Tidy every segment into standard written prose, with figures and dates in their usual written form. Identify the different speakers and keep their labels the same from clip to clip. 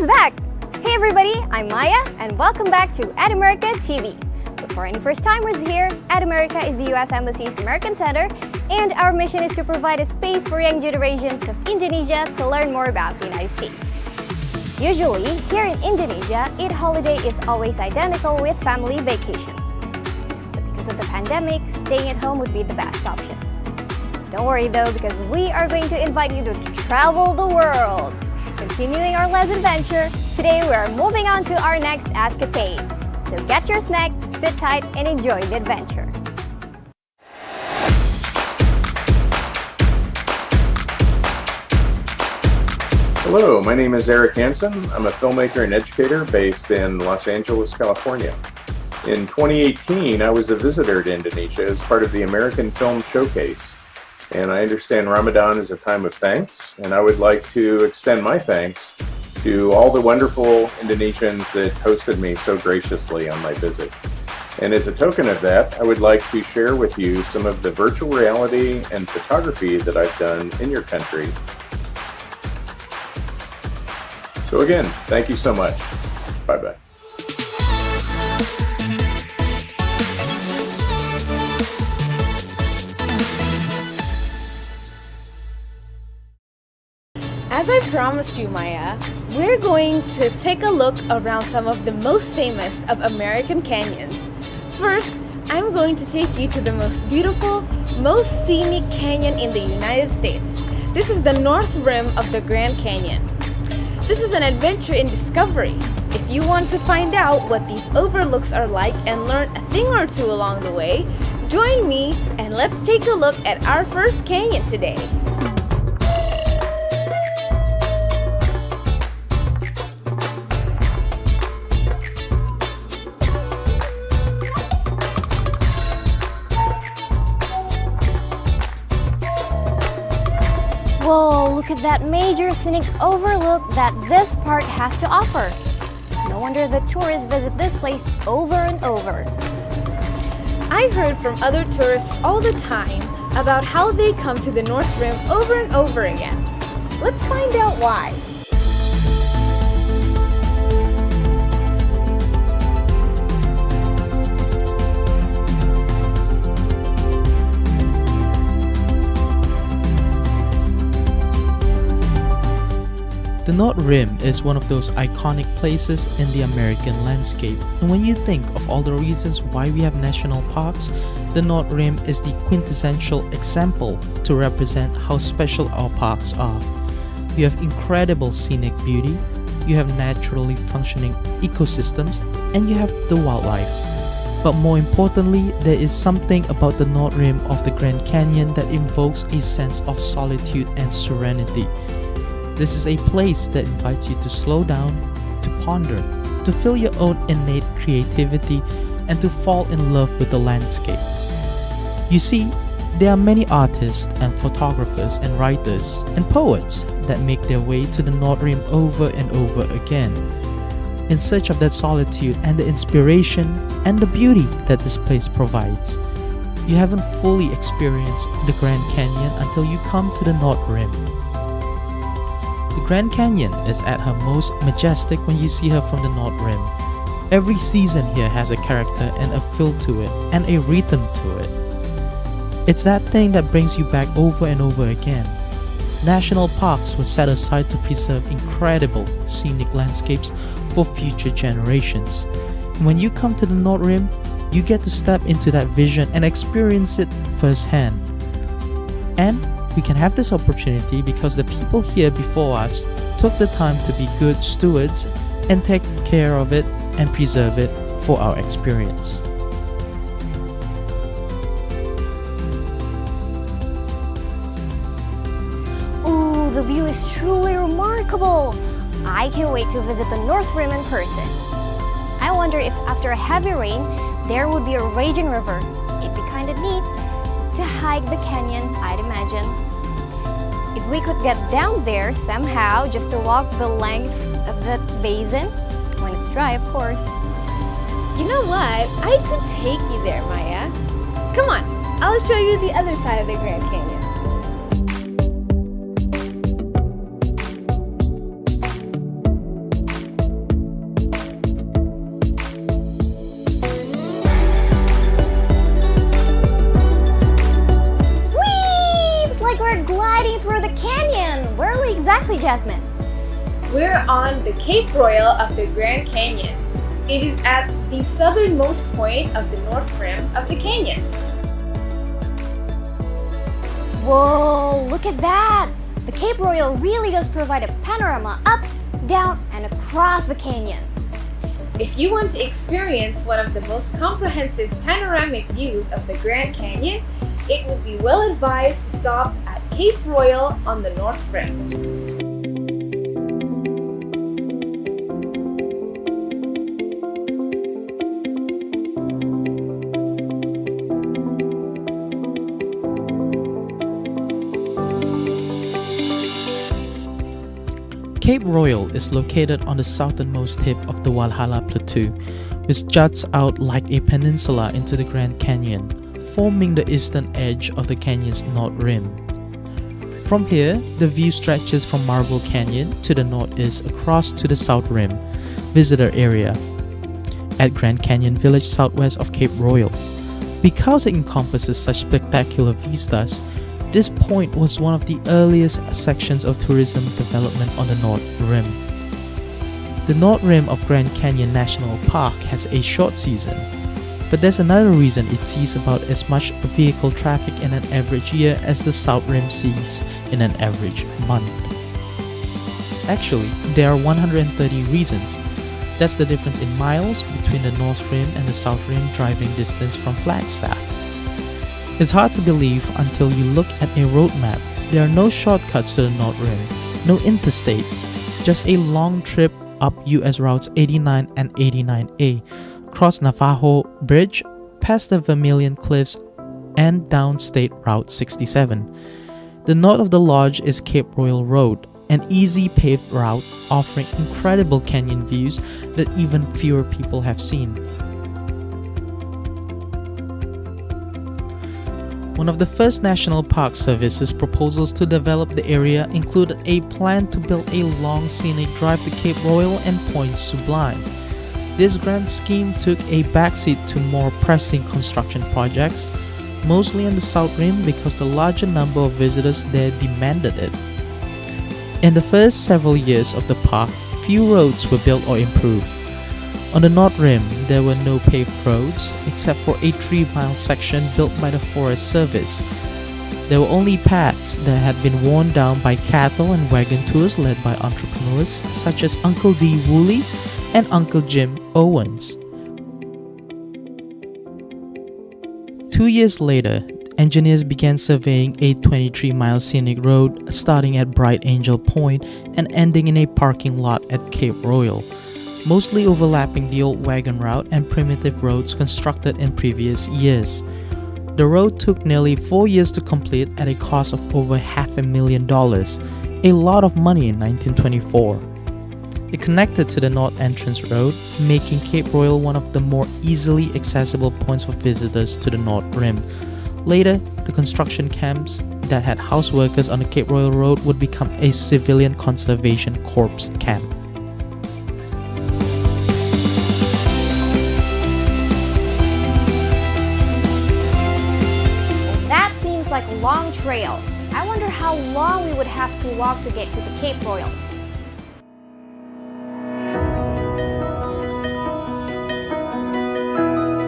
Speaker 1: who's back? Hey everybody, I'm Maya and welcome back to AdAmerica TV. But for any first-timers here, AdAmerica is the U.S. Embassy's American Center, and our mission is to provide a space for young generations of Indonesia to learn more about the United States. Usually, here in Indonesia, Eid holiday is always identical with family vacations. But because of the pandemic, staying at home would be the best option. Don't worry though, because we are going to invite you to travel the world. Continuing our last adventure, today we are moving on to our next escapade. So get your snack, sit tight, and enjoy the adventure.
Speaker 2: Hello, my name is Eric Hansen. I'm a filmmaker and educator based in Los Angeles, California. In 2018, I was a visitor to Indonesia as part of the American Film Showcase. And I understand Ramadan is a time of thanks, and I would like to extend my thanks to all the wonderful Indonesians that hosted me so graciously on my visit. And as a token of that, I would like to share with you some of the virtual reality and photography that I've done in your country. So again, thank you so much. Bye-bye.
Speaker 3: As I promised you, Maya, we're going to take a look around some of the most famous of American canyons. First, I'm going to take you to the most beautiful, most scenic canyon in the United States. This is the North Rim of the Grand Canyon. This is an adventure in discovery. If you want to find out what these overlooks are like and learn a thing or two along the way, join me and let's take a look at our first canyon today.
Speaker 1: Whoa, look at that major scenic overlook that this park has to offer. No wonder the tourists visit this place over and over.
Speaker 3: I've heard from other tourists all the time about how they come to the North Rim over and over again. Let's find out why.
Speaker 4: The North Rim is one of those iconic places in the American landscape, and when you think of all the reasons why we have national parks, the North Rim is the quintessential example to represent how special our parks are. You have incredible scenic beauty, you have naturally functioning ecosystems, and you have the wildlife. But more importantly, there is something about the North Rim of the Grand Canyon that invokes a sense of solitude and serenity. This is a place that invites you to slow down, to ponder, to feel your own innate creativity, and to fall in love with the landscape. You see, there are many artists and photographers and writers and poets that make their way to the North Rim over and over again, in search of that solitude and the inspiration and the beauty that this place provides. You haven't fully experienced the Grand Canyon until you come to the North Rim. The Grand Canyon is at her most majestic when you see her from the North Rim. Every season here has a character and a feel to it, and a rhythm to it. It's that thing that brings you back over and over again. National parks were set aside to preserve incredible scenic landscapes for future generations. And when you come to the North Rim, you get to step into that vision and experience it firsthand. And we can have this opportunity because the people here before us took the time to be good stewards and take care of it and preserve it for our experience.
Speaker 1: Ooh, the view is truly remarkable. I can't wait to visit the North Rim in person. I wonder if after a heavy rain, there would be a raging river. It'd be kind of neat to hike the canyon, I'd imagine. If we could get down there somehow, just to walk the length of that basin, when it's dry, of course.
Speaker 3: You know what? I could take you there, Maya. Come on, I'll show you the other side of the Grand Canyon.
Speaker 1: exactly, Jasmine?
Speaker 3: We're on the Cape Royal of the Grand Canyon. It is at the southernmost point of the north rim of the canyon.
Speaker 1: Whoa, look at that! The Cape Royal really does provide a panorama up, down, and across the canyon.
Speaker 3: If you want to experience one of the most comprehensive panoramic views of the Grand Canyon, it would be well advised to stop at Cape Royal on the North Rim.
Speaker 4: Cape Royal is located on the southernmost tip of the Walhalla Plateau, which juts out like a peninsula into the Grand Canyon, forming the eastern edge of the canyon's north rim. From here, the view stretches from Marble Canyon to the northeast across to the south rim, visitor area, at Grand Canyon Village southwest of Cape Royal. Because it encompasses such spectacular vistas, this point was one of the earliest sections of tourism development on the North Rim. The North Rim of Grand Canyon National Park has a short season, but there's another reason it sees about as much vehicle traffic in an average year as the South Rim sees in an average month. Actually, there are 130 reasons. That's the difference in miles between the North Rim and the South Rim driving distance from Flagstaff. It's hard to believe until you look at a road map. There are no shortcuts to the North Rim, no interstates, just a long trip up US routes 89 and 89A, across Navajo Bridge, past the Vermilion Cliffs, and down State Route 67. The north of the lodge is Cape Royal Road, an easy paved route offering incredible canyon views that even fewer people have seen. One of the first National Park Service's proposals to develop the area included a plan to build a long scenic drive to Cape Royal and Point Sublime. This grand scheme took a backseat to more pressing construction projects, mostly on the South Rim because the larger number of visitors there demanded it. In the first several years of the park, few roads were built or improved. On the North Rim, there were no paved roads, except for a 3-mile section built by the Forest Service. There were only paths that had been worn down by cattle and wagon tours led by entrepreneurs such as Uncle D. Woolley and Uncle Jim Owens. 2 years later, engineers began surveying a 23-mile scenic road starting at Bright Angel Point and ending in a parking lot at Cape Royal, mostly overlapping the old wagon route and primitive roads constructed in previous years. The road took nearly 4 years to complete at a cost of over $500,000, a lot of money in 1924. It connected to the North Entrance Road, making Cape Royal one of the more easily accessible points for visitors to the North Rim. Later, the construction camps that had house workers on the Cape Royal Road would become a Civilian Conservation Corps camp.
Speaker 1: Like a long trail. I wonder how long we would have to walk to get to the Cape Royal.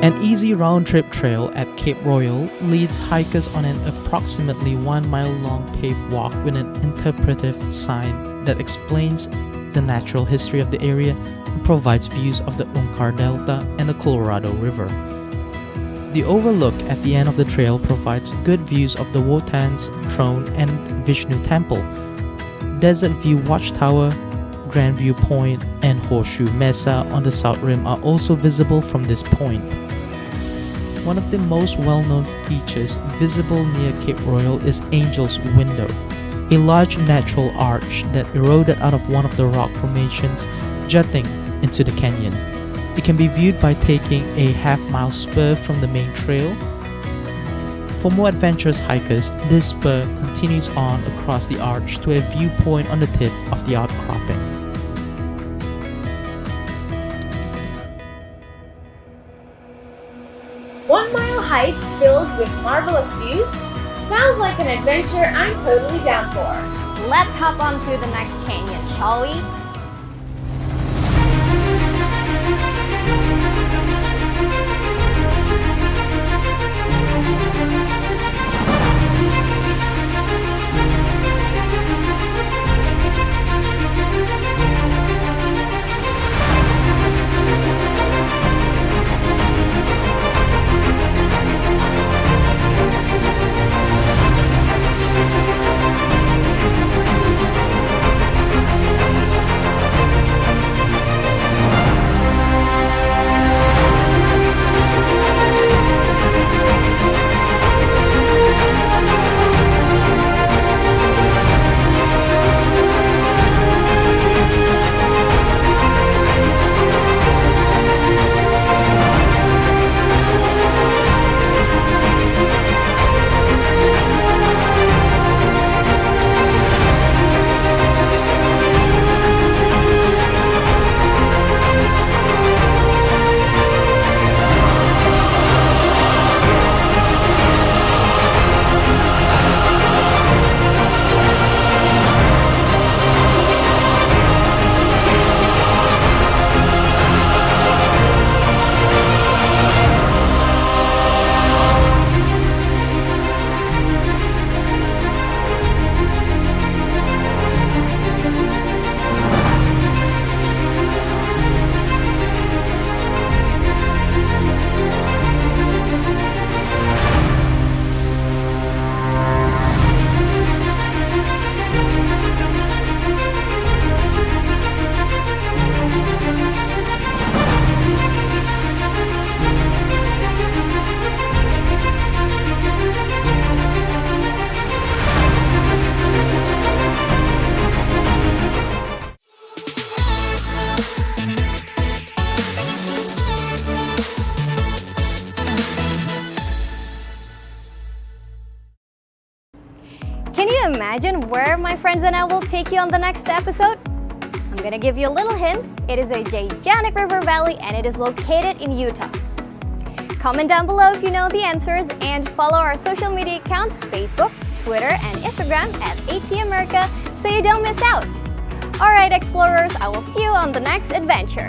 Speaker 4: An easy round-trip trail at Cape Royal leads hikers on an approximately 1-mile-long paved walk with an interpretive sign that explains the natural history of the area and provides views of the Unkar Delta and the Colorado River. The overlook at the end of the trail provides good views of the Wotan's Throne and Vishnu Temple. Desert View Watchtower, Grand View Point, and Horseshoe Mesa on the South Rim are also visible from this point. One of the most well-known features visible near Cape Royal is Angel's Window, a large natural arch that eroded out of one of the rock formations jutting into the canyon. It can be viewed by taking a half-mile spur from the main trail. For more adventurous hikers, this spur continues on across the arch to a viewpoint on the tip of the outcropping.
Speaker 3: One-mile hike filled with marvelous views? Sounds like an adventure I'm totally down for.
Speaker 1: let's hop on to the next canyon, shall we? Can you imagine where my friends and I will take you on the next episode? I'm gonna give you a little hint. It is a gigantic river valley and it is located in Utah. Comment down below if you know the answers and follow our social media account, Facebook, Twitter, and Instagram at ATAmerica so you don't miss out. Alright explorers, I will see you on the next adventure.